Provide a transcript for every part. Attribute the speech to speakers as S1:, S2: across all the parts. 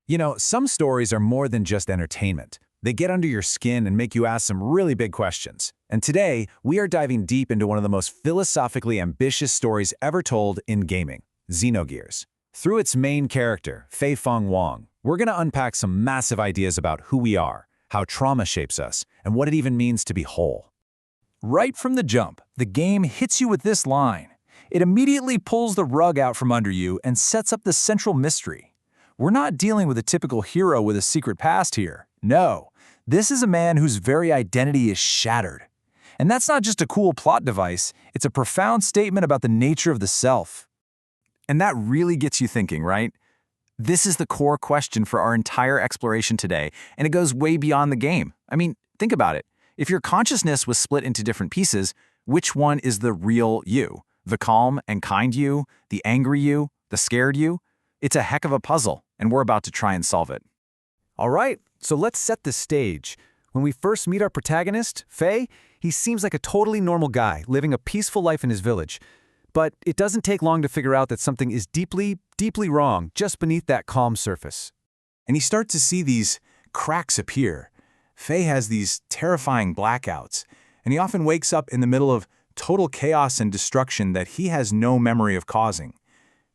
S1: You know, some stories are more than just entertainment. They get under your skin and make you ask some really big questions. And today, we are diving deep into one of the most philosophically ambitious stories ever told in gaming, Xenogears. Through its main character, Fong Wong, we're going to unpack some massive ideas about who we are, how trauma shapes us, and what it even means to be whole.
S2: Right from the jump, the game hits you with this line. It immediately pulls the rug out from under you and sets up the central mystery. We're not dealing with a typical hero with a secret past here. No, this is a man whose very identity is shattered. And that's not just a cool plot device, it's a profound statement about the nature of the self. And that really gets you thinking, right? This is the core question for our entire exploration today, and it goes way beyond the game. I mean, think about it. If your consciousness was split into different pieces, which one is the real you? The calm and kind you? The angry you? The scared you? It's a heck of a puzzle, and we're about to try and solve it.
S3: All right, so let's set the stage. When we first meet our protagonist, Fei, he seems like a totally normal guy, living a peaceful life in his village. But it doesn't take long to figure out that something is deeply, deeply wrong just beneath that calm surface.
S1: And you start to see these cracks appear. Fei has these terrifying blackouts, and he often wakes up in the middle of total chaos and destruction that he has no memory of causing.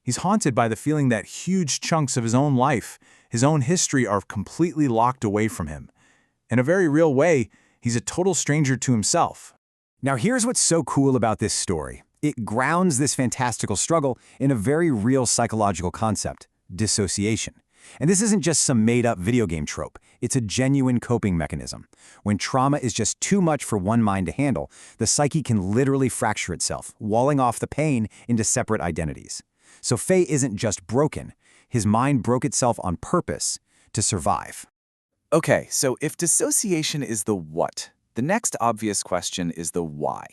S1: He's haunted by the feeling that huge chunks of his own life, his own history, are completely locked away from him. In a very real way, he's a total stranger to himself.
S3: Now here's what's so cool about this story. It grounds this fantastical struggle in a very real psychological concept, dissociation. And this isn't just some made-up video game trope. It's a genuine coping mechanism. When trauma is just too much for one mind to handle, the psyche can literally fracture itself, walling off the pain into separate identities. So Fei isn't just broken. His mind broke itself on purpose to survive.
S2: Okay, so if dissociation is the what, the next obvious question is the why.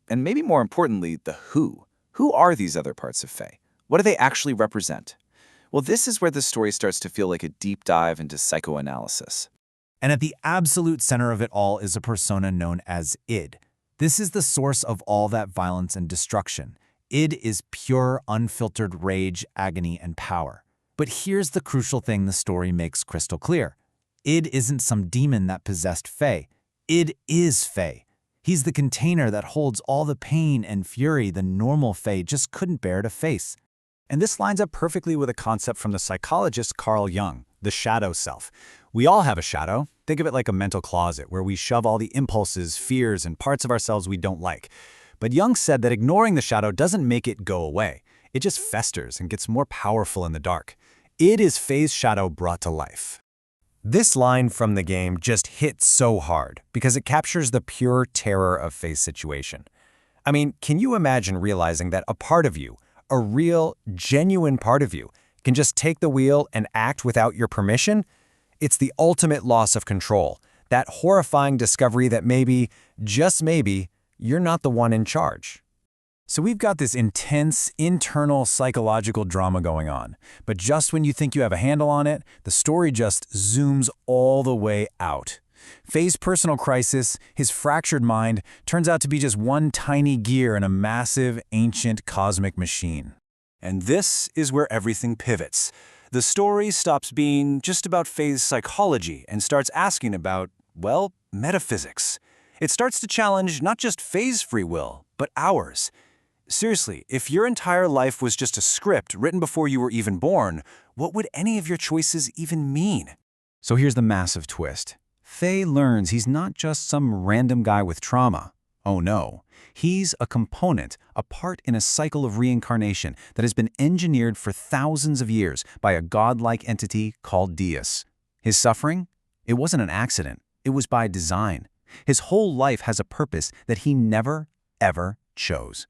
S2: And maybe more importantly, the who. Who are these other parts of Fei? What do they actually represent? Well, this is where the story starts to feel like a deep dive into psychoanalysis.
S1: And at the absolute center of it all is a persona known as id. This is the source of all that violence and destruction. Id is pure, unfiltered rage, agony, and power. But here's the crucial thing the story makes crystal clear. Id isn't some demon that possessed Fei. Id is Fei. He's the container that holds all the pain and fury the normal Fei just couldn't bear to face.
S3: And this lines up perfectly with a concept from the psychologist Carl Jung, the shadow self. We all have a shadow. Think of it like a mental closet where we shove all the impulses, fears, and parts of ourselves we don't like. But Jung said that ignoring the shadow doesn't make it go away. It just festers and gets more powerful in the dark. It is Fei's shadow brought to life. This line from the game just hits so hard because it captures the pure terror of Fei's situation. I mean, can you imagine realizing that a part of you, a real, genuine part of you, can just take the wheel and act without your permission? It's the ultimate loss of control, that horrifying discovery that maybe, just maybe, you're not the one in charge. So we've got this intense, internal psychological drama going on. But just when you think you have a handle on it, the story just zooms all the way out. Fei's personal crisis, his fractured mind, turns out to be just one tiny gear in a massive, ancient cosmic machine. And this is where everything pivots. The story stops being just about Fei's psychology and starts asking about, well, metaphysics. It starts to challenge not just Fei's free will, but ours. Seriously, if your entire life was just a script written before you were even born, what would any of your choices even mean? So here's the massive twist. Fei learns he's not just some random guy with trauma. Oh no, he's a component, a part in a cycle of reincarnation that has been engineered for thousands of years by a godlike entity called Deus. His suffering? It wasn't an accident. It was by design. His whole life has a purpose that he never, ever chose.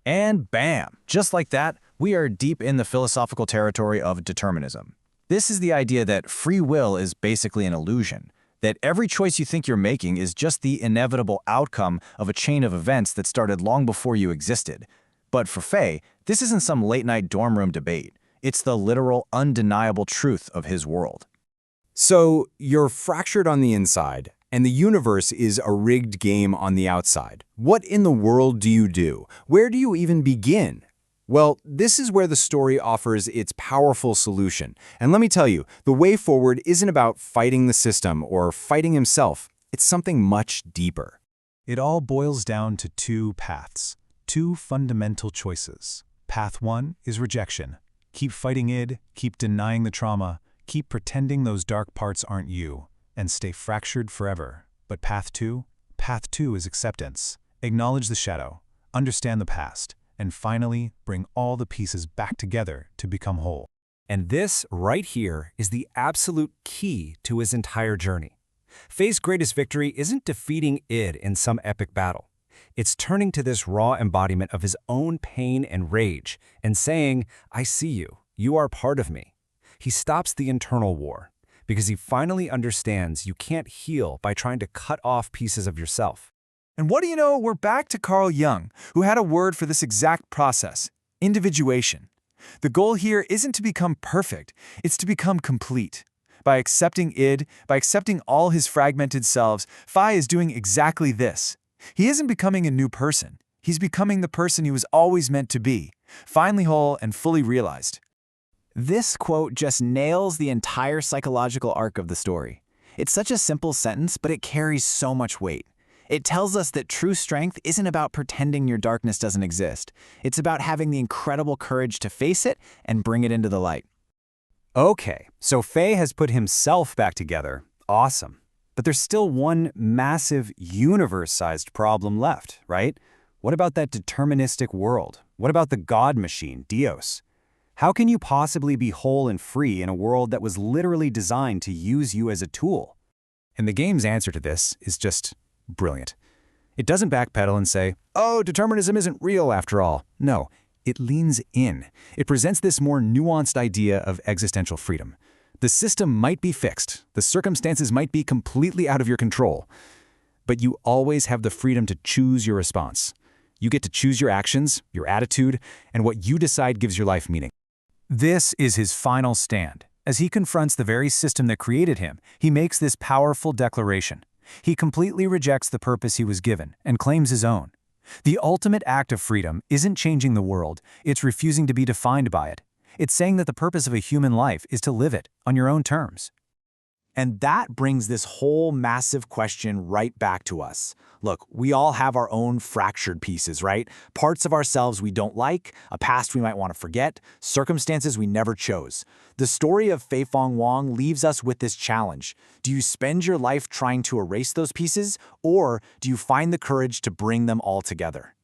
S3: And bam! Just like that, we are deep in the philosophical territory of determinism. This is the idea that free will is basically an illusion, that every choice you think you're making is just the inevitable outcome of a chain of events that started long before you existed. But for Fei, this isn't some late-night dorm room debate. It's the literal, undeniable truth of his world.
S4: So you're fractured on the inside, and the universe is a rigged game on the outside. What in the world do you do? Where do you even begin? Well, this is where the story offers its powerful solution. And let me tell you, the way forward isn't about fighting the system or fighting himself. It's something much deeper.
S1: It all boils down to two paths, two fundamental choices. Path 1 is rejection. Keep fighting id, keep denying the trauma, keep pretending those dark parts aren't you, and stay fractured forever. But path 2? Path 2 is acceptance. Acknowledge the shadow, understand the past, and finally bring all the pieces back together to become whole.
S2: And this, right here, is the absolute key to his entire journey. Faye's greatest victory isn't defeating id in some epic battle. It's turning to this raw embodiment of his own pain and rage and saying, I see you, you are part of me. He stops the internal war because he finally understands you can't heal by trying to cut off pieces of yourself.
S5: And what do you know, we're back to Carl Jung, who had a word for this exact process, individuation. The goal here isn't to become perfect, it's to become complete. By accepting id, by accepting all his fragmented selves, Faye is doing exactly this. He isn't becoming a new person. He's becoming the person he was always meant to be, finally whole and fully realized.
S1: This quote just nails the entire psychological arc of the story. It's such a simple sentence, but it carries so much weight. It tells us that true strength isn't about pretending your darkness doesn't exist. It's about having the incredible courage to face it and bring it into the light.
S3: Okay, so Faye has put himself back together. Awesome. But there's still one massive universe-sized problem left, right? What about that deterministic world? What about the God machine, Dios? How can you possibly be whole and free in a world that was literally designed to use you as a tool? And the game's answer to this is just brilliant. It doesn't backpedal and say, oh, determinism isn't real after all. No, it leans in. It presents this more nuanced idea of existential freedom. The system might be fixed, the circumstances might be completely out of your control, but you always have the freedom to choose your response. You get to choose your actions, your attitude, and what you decide gives your life meaning.
S2: This is his final stand. As he confronts the very system that created him, he makes this powerful declaration. He completely rejects the purpose he was given and claims his own. The ultimate act of freedom isn't changing the world, it's refusing to be defined by it. It's saying that the purpose of a human life is to live it on your own terms.
S1: And that brings this whole massive question right back to us. Look, we all have our own fractured pieces, right? Parts of ourselves we don't like, a past we might want to forget, circumstances we never chose. The story of Fong Wong leaves us with this challenge. Do you spend your life trying to erase those pieces, or do you find the courage to bring them all together?